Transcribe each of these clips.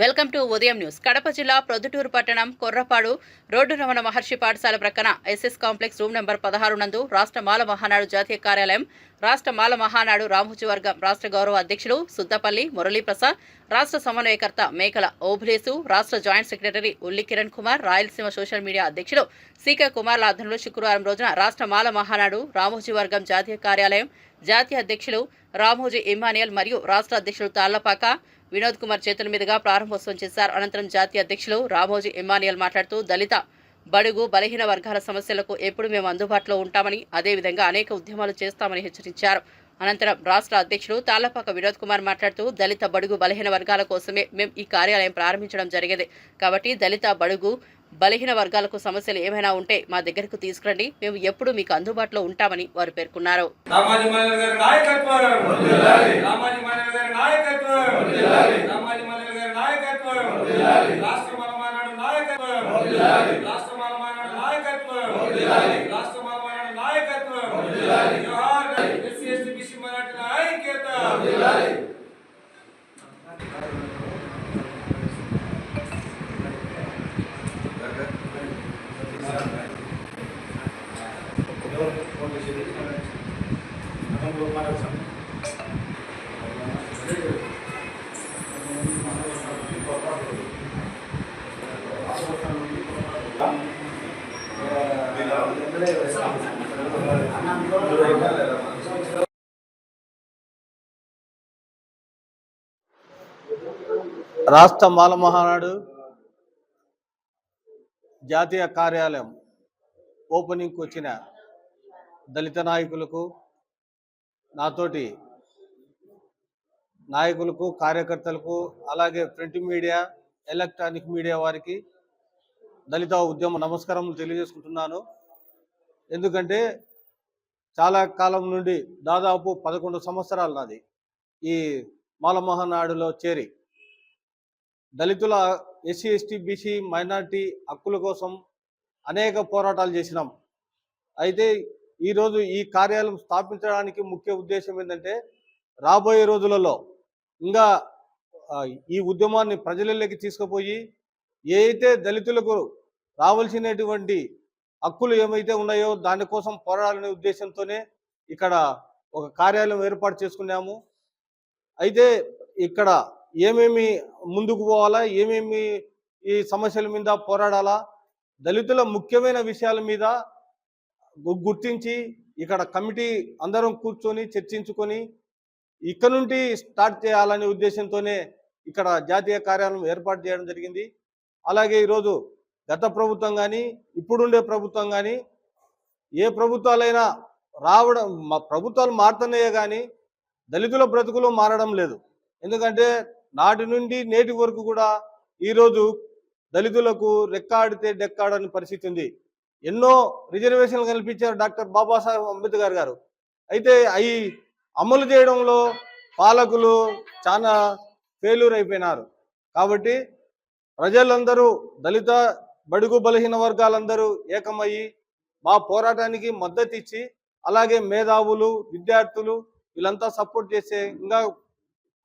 Welcome to ఉదయం news. Kadapa జిల్లా ప్రొద్దుటూరు పట్టణం కొర్రపాడు రోడ్డు రమణ మహర్షి పాఠశాల ప్రక్కన ఎస్ఎస్ కాంప్లెక్స్ రూమ్ నెంబర్ 16 నందు రాష్ట్ర మాల మహానాడు జాతీయ కార్యాలయం, రాష్ట్ర మాల మహానాడు రామోజీ వర్గం రాష్ట్ర గౌరవ అధ్యక్షులు సుద్దపల్లి మురళీప్రసాద్, రాష్ట్ర సమన్వయకర్త మేకల ఓబులేసు, రాష్ట్ర జాయింట్ సెక్రటరీ ఉల్లి కిరణ్ కుమార్, రాయలసీమ సోషల్ మీడియా అధ్యక్షులు సీకే కుమార్ల ఆధ్వర్యంలో శుక్రవారం రోజున రాష్ట్ర మాల మహానాడు రామోజీ వర్గం జాతీయ కార్యాలయం జాతీయ అధ్యక్షులు రామోజీ ఇమ్మానియల్ మరియు రాష్ట్ర అధ్యక్షులు తాళ్లపాక వినోద్ కుమార్ చేతుల మీదుగా ప్రారంభోత్సవం చేశారు. అనంతరం జాతీయ అధ్యక్షులు రామోజీ ఇమ్మానియల్ మాట్లాడుతూ దళిత, బడుగు, బలహీన వర్గాల సమస్యలకు ఎప్పుడు మేము అందుబాటులో ఉంటామని, అదేవిధంగా అనేక ఉద్యమాలు చేస్తామని హెచ్చరించారు. అనంతరం రాష్ట్ర అధ్యక్షులు తాళ్లపాక వినోద్ కుమార్ మాట్లాడుతూ దళిత, బడుగు, బలహీన వర్గాల కోసమే మేము ఈ కార్యాలయం ప్రారంభించడం జరిగేది కాబట్టి దళిత, బడుగు, బలహీన వర్గాలకు సమస్యలు ఏమైనా ఉంటే మా దగ్గరకు తీసుకురండి, మేము ఎప్పుడు మీకు అందుబాటులో ఉంటామని వారు పేర్కొన్నారు. రాష్ట్ర మాల మహానాడు జాతీయ కార్యాలయం ఓపెనింగ్కి వచ్చిన దళిత నాయకులకు, నాతోటి నాయకులకు, కార్యకర్తలకు, అలాగే ప్రింట్ మీడియా, ఎలక్ట్రానిక్ మీడియా వారికి దళిత ఉద్యమ నమస్కారములు తెలియజేసుకుంటున్నాను. ఎందుకంటే చాలా కాలం నుండి దాదాపు 11 సంవత్సరాలు నాది ఈ మాల మహానాడులో చేరి దళితుల, ఎస్సీ, ఎస్టీ, బీసీ, మైనార్టీ హక్కుల కోసం అనేక పోరాటాలు చేసినాం. అయితే ఈరోజు ఈ కార్యాలయం స్థాపించడానికి ముఖ్య ఉద్దేశం ఏంటంటే రాబోయే రోజులలో ఇంకా ఈ ఉద్యమాన్ని ప్రజలలోకి తీసుకుపోయి ఏ అయితే దళితులకు రావాల్సినటువంటి హక్కులు ఏమైతే ఉన్నాయో దానికోసం పోరాడాలనే ఉద్దేశంతోనే ఇక్కడ ఒక కార్యాలయం ఏర్పాటు చేసుకున్నాము. అయితే ఇక్కడ ఏమేమి ముందుకు పోవాలా, ఏమేమి ఈ సమస్యల మీద పోరాడాలా, దళితుల ముఖ్యమైన విషయాల మీద గుర్తించి ఇక్కడ కమిటీ అందరం కూర్చొని చర్చించుకొని ఇక్కడ నుండి స్టార్ట్ చేయాలనే ఉద్దేశంతోనే ఇక్కడ జాతీయ కార్యాలయం ఏర్పాటు చేయడం జరిగింది. అలాగే ఈరోజు గత ప్రభుత్వం కానీ ఇప్పుడుండే ప్రభుత్వం కానీ ఏ ప్రభుత్వాలైనా రావడం, ప్రభుత్వాలు మారుతున్నాయే కానీ దళితుల బ్రతుకులు మారడం లేదు. ఎందుకంటే నాటి నుండి నేటి వరకు కూడా ఈరోజు దళితులకు రెక్కాడితే డెక్కాడని పరిస్థితి ఉంది. ఎన్నో రిజర్వేషన్లు కల్పించారు డాక్టర్ బాబాసాహెబ్ అంబేద్కర్ గారు. అయితే అవి అమలు చేయడంలో పాలకులు చాలా ఫెయిల్యూర్ అయిపోయినారు. కాబట్టి ప్రజలందరూ, దళిత, బడుగు, బలహీన వర్గాలందరూ ఏకమయ్యి మా పోరాటానికి మద్దతు ఇచ్చి, అలాగే మేధావులు, విద్యార్థులు వీళ్ళంతా సపోర్ట్ చేసే ఇంకా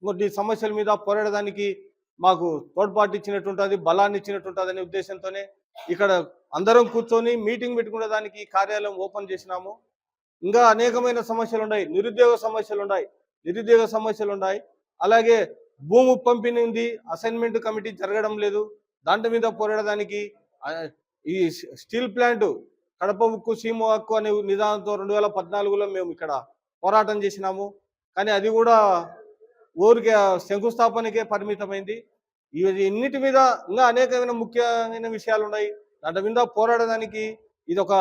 కొన్ని సమస్యల మీద పోరాడడానికి మాకు తోడ్పాటు ఇచ్చినట్టుంటుంది, బలాన్ని ఇచ్చినట్టుంటుంది అనే ఉద్దేశంతోనే ఇక్కడ అందరం కూర్చొని మీటింగ్ పెట్టుకునే దానికి కార్యాలయం ఓపెన్ చేసినాము. ఇంకా అనేకమైన సమస్యలు ఉన్నాయి, నిరుద్యోగ సమస్యలు ఉన్నాయి, అలాగే భూమి పంపిణీ ఉంది, అసైన్మెంట్ కమిటీ జరగడం లేదు, దాంట్లో మీద పోరాడడానికి ఈ స్టీల్ ప్లాంట్ కడప ఉక్కు, సీమ హక్కు అనే నిదానంతో 2014లో మేము ఇక్కడ పోరాటం చేసినాము. కానీ అది కూడా ఊరికే శంకుస్థాపనకే పరిమితమైంది. ఇన్నిటి మీద ఇంకా అనేకమైన ముఖ్యమైన విషయాలు ఉన్నాయి. దాంట్లో మీద పోరాడడానికి ఇదొక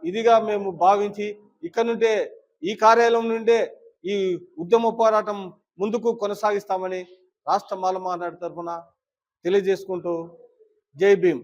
ఇదిగా మేము భావించి ఇక్కడ నుండే, ఈ కార్యాలయం నుండే ఈ ఉద్యమ పోరాటం ముందుకు కొనసాగిస్తామని రాష్ట్ర మాల మహానాడు తరఫున తెలియజేసుకుంటూ జై భీమ్.